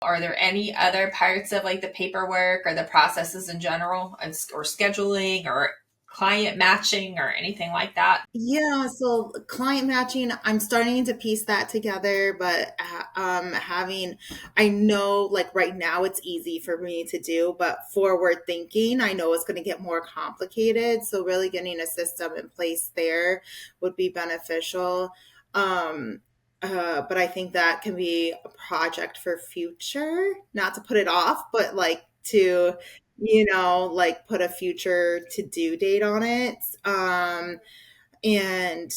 Are there any other parts of like the paperwork or the processes in general, or scheduling or client matching or anything like that? Yeah, so client matching, I'm starting to piece that together, but I know like right now it's easy for me to do, but forward thinking, I know it's going to get more complicated. So really getting a system in place there would be beneficial. Um, but I think that can be a project for future, not to put it off, but like to, like put a future to do date on it. And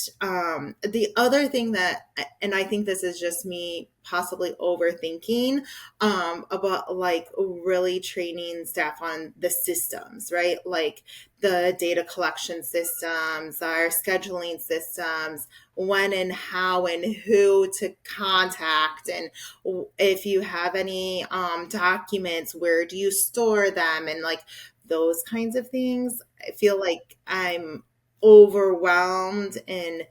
the other thing that, and I think this is just me possibly overthinking, about like really training staff on the systems, right? Like the data collection systems, our scheduling systems, when and how and who to contact, and if you have any documents, where do you store them, and like those kinds of things. I feel like I'm overwhelmed in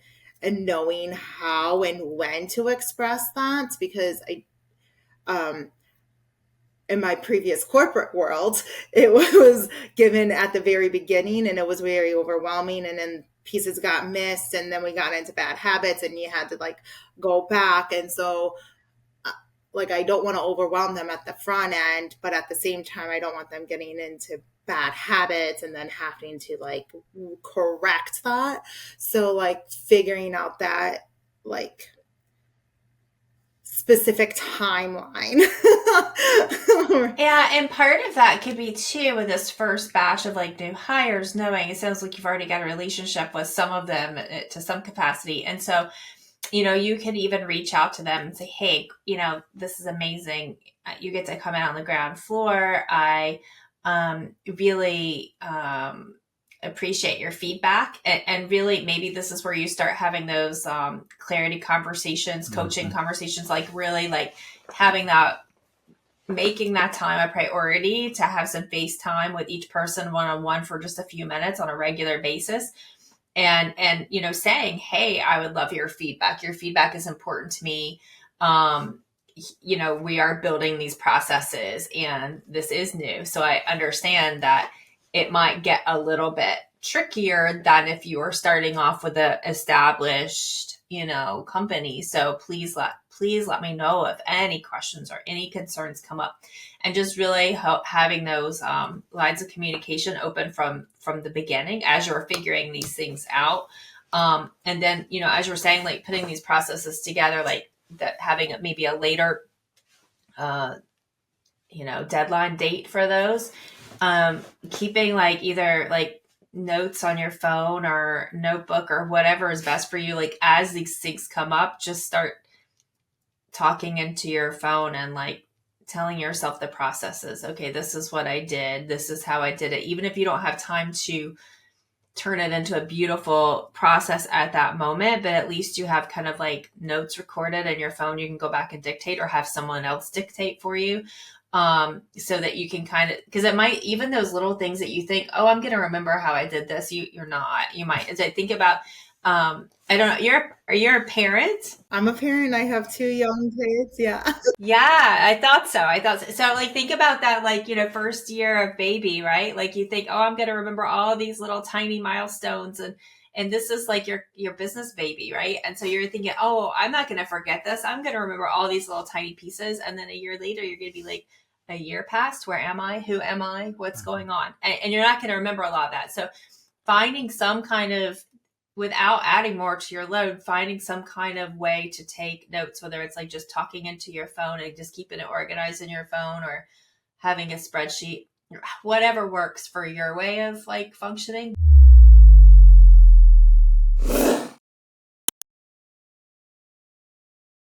knowing how and when to express that, because I um in my previous corporate world it was given at the very beginning and it was very overwhelming, and then pieces got missed and then we got into bad habits and you had to like go back. And so like I don't want to overwhelm them at the front end, but at the same time I don't want them getting into bad habits and then having to like correct that. So like figuring out that like specific timeline. Yeah, and part of that could be too with this first batch of like new hires, knowing it sounds like you've already got a relationship with some of them to some capacity. And so, you could even reach out to them and say, hey, this is amazing. You get to come in on the ground floor. I really appreciate your feedback. And really, maybe this is where you start having those clarity conversations, coaching conversations, like really like having that, making that time a priority to have some face time with each person one-on-one for just a few minutes on a regular basis, and saying, hey, I would love your feedback is important to me. We are building these processes and this is new, so I understand that it might get a little bit trickier than if you were starting off with a established company. So please let me know if any questions or any concerns come up, and just really having those lines of communication open from the beginning as you're figuring these things out. And then as you were saying, like putting these processes together, like that, having maybe a later uh, deadline date for those. Keeping like either like notes on your phone or notebook or whatever is best for you, like as these things come up, just start talking into your phone and like telling yourself the processes. Okay, this is what I did. This is how I did it. Even if you don't have time to turn it into a beautiful process at that moment, but at least you have kind of like notes recorded in your phone. You can go back and dictate or have someone else dictate for you. So that you can kind of, because it might, even those little things that you think, oh, I'm going to remember how I did this. You're not, you might, as I think about, I don't know, are you a parent? I'm a parent. I have two young kids. Yeah. Yeah, I thought so. I thought so. So like think about that, like, first year of baby, right? Like you think, oh, I'm going to remember all these little tiny milestones, and this is like your business baby, right? And so you're thinking, oh, I'm not going to forget this. I'm going to remember all these little tiny pieces, and then a year later you're going to be like, a year passed, where am I? Who am I? What's going on? And you're not going to remember a lot of that. So finding some kind of, without adding more to your load, finding some kind of way to take notes, whether it's like just talking into your phone and just keeping it organized in your phone, or having a spreadsheet, whatever works for your way of like functioning.